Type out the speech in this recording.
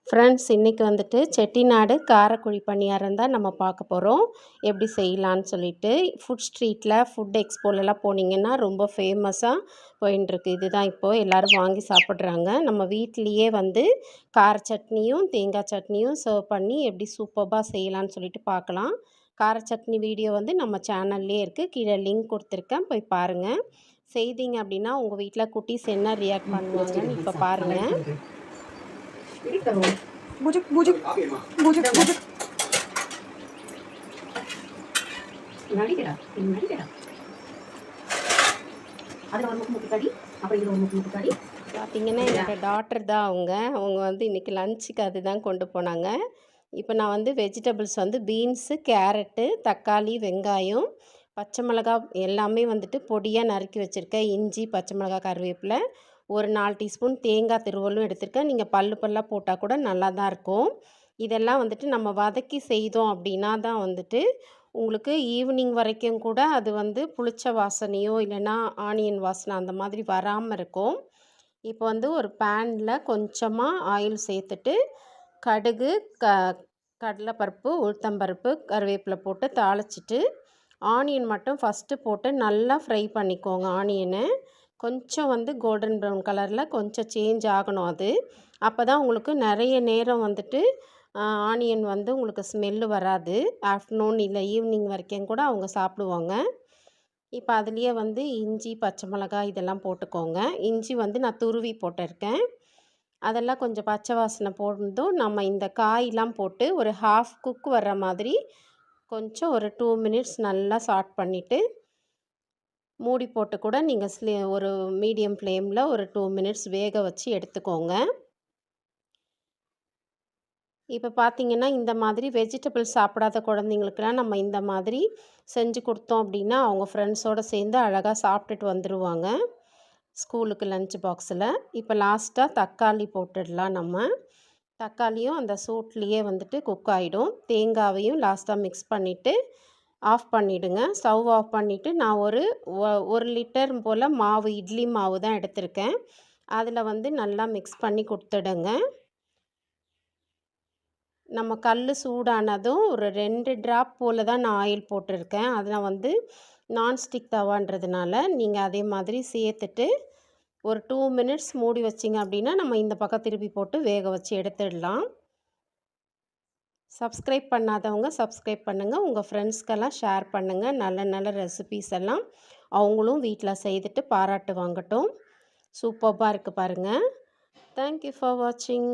Friends, இன்றைக்கி வந்துட்டு செட்டிநாடு காரக்குழி பணியாரம் தான் நம்ம பார்க்க போகிறோம். எப்படி செய்யலான்னு சொல்லிட்டு ஃபுட் ஸ்ட்ரீட்டில் ஃபுட் எக்ஸ்போலலாம் போனீங்கன்னா ரொம்ப ஃபேமஸாக போயின்ட்டுருக்கு. இதுதான் இப்போது எல்லோரும் வாங்கி சாப்பிட்றாங்க. நம்ம வீட்லேயே வந்து கார சட்னியும் தேங்காய் சட்னியும் சர்வ் பண்ணி எப்படி சூப்பராக செய்யலான்னு சொல்லிட்டு பார்க்கலாம். கார சட்னி வீடியோ வந்து நம்ம சேனல்லே இருக்குது. கீழே லிங்க் கொடுத்துருக்கேன், போய் பாருங்கள். செய்தீங்க அப்படின்னா உங்கள் வீட்டில் குட்டீஸ் என்ன ரியாக்ட் பண்ணுவாங்கன்னு இப்போ பாருங்கள். bujuk bujuk bujuk bujuk பார்த்தீங்கன்னா என்னோடய டாட்டர் தான் அவங்க வந்து இன்றைக்கி லஞ்சுக்கு அதுதான் கொண்டு போனாங்க. இப்போ நான் வந்து வெஜிடபிள்ஸ் வந்து பீன்ஸு, கேரட்டு, தக்காளி, வெங்காயம், பச்சை மிளகாய் எல்லாமே வந்துட்டு பொடியாக நறுக்கி வச்சுருக்கேன். இஞ்சி, பச்சை மிளகாய், கருவேப்பிலை, ஒரு 4 டீஸ்பூன் தேங்காய் திருவலும் எடுத்திருக்கேன். நீங்கள் பல்லாக போட்டால் கூட நல்லா தான் இருக்கும். இதெல்லாம் வந்துட்டு நம்ம வதக்கி செய்தோம் அப்படின்னா தான் வந்துட்டு உங்களுக்கு ஈவினிங் வரைக்கும் கூட அது வந்து புளிச்ச வாசனையோ இல்லைன்னா ஆனியன் வாசனை அந்த மாதிரி வராமல் இருக்கும். இப்போ வந்து ஒரு பேனில் கொஞ்சமாக ஆயில் சேர்த்துட்டு கடுகு, கடலைப்பருப்பு, உளுத்தம்பருப்பு, கருவேப்பிலை போட்டு தாளிச்சிட்டு ஆனியன் மட்டும் ஃபஸ்ட்டு போட்டு நல்லா ஃப்ரை பண்ணிக்கோங்க. ஆனியனை கொஞ்சம் வந்து கோல்டன் ப்ரௌன் கலரில் கொஞ்சம் சேஞ்ச் ஆகணும். அது அப்போ தான் உங்களுக்கு நிறைய நேரம் வந்துட்டு ஆனியன் வந்து உங்களுக்கு ஸ்மெல்லு வராது. ஆஃப்டர்நூன் இல்லை ஈவினிங் வரைக்கும் கூட அவங்க சாப்பிடுவாங்க. இப்போ அதுலேயே வந்து இஞ்சி, பச்சை மிளகாய் இதெல்லாம் போட்டுக்கோங்க. இஞ்சி வந்து நான் துருவி போட்டிருக்கேன். அதெல்லாம் கொஞ்சம் பச்சை வாசனை போனதும் நம்ம இந்த காயெலாம் போட்டு ஒரு ஹாஃப் குக் வர்ற மாதிரி கொஞ்சம் ஒரு 2 மினிட்ஸ் நல்லா சாட் பண்ணிவிட்டு மூடி போட்டு கூட நீங்கள் ஒரு மீடியம் ஃப்ளேமில் ஒரு 2 மினிட்ஸ் வேக வச்சு எடுத்துக்கோங்க. இப்போ பார்த்தீங்கன்னா இந்த மாதிரி வெஜிடபிள்ஸ் சாப்பிடாத குழந்தைங்களுக்கெல்லாம் நம்ம இந்த மாதிரி செஞ்சு கொடுத்தோம் அப்படின்னா அவங்க ஃப்ரெண்ட்ஸோடு சேர்ந்து அழகாக சாப்பிட்டுட்டு வந்துடுவாங்க ஸ்கூலுக்கு லஞ்ச் பாக்ஸில். இப்போ லாஸ்ட்டாக தக்காளி போட்டுடலாம். நம்ம தக்காளியும் அந்த சூட்லேயே வந்துட்டு குக் ஆகிடும். தேங்காவையும் லாஸ்ட்டாக மிக்ஸ் பண்ணிவிட்டு ஆஃப் பண்ணிவிடுங்க. ஸ்டவ் ஆஃப் பண்ணிவிட்டு நான் ஒரு லிட்டர் போல் மாவு, இட்லி மாவு தான் எடுத்திருக்கேன். அதில் வந்து நல்லா மிக்ஸ் பண்ணி கொடுத்துடுங்க. நம்ம கல் சூடானதும் ஒரு 2 ட்ராப் போல் தான் நான் ஆயில் போட்டிருக்கேன். அதில் வந்து நான்ஸ்டிக் தவான்றதுனால நீங்கள் அதே மாதிரி சேர்த்துட்டு ஒரு 2 மினிட்ஸ் மூடி வச்சிங்க அப்படின்னா நம்ம இந்த பக்கம் திருப்பி போட்டு வேக வச்சு எடுத்துடலாம். சப்ஸ்கிரைப் பண்ணாதவங்க சப்ஸ்கிரைப் பண்ணுங்கள். உங்கள் ஃப்ரெண்ட்ஸ்க்கெல்லாம் ஷேர் பண்ணுங்கள். நல்ல நல்ல ரெசிபீஸ் எல்லாம் அவங்களும் வீட்டில் செய்துட்டு பாராட்டு வாங்கட்டும். சூப்பராக இருக்குது பாருங்கள். தேங்க்யூ ஃபார் வாட்சிங்.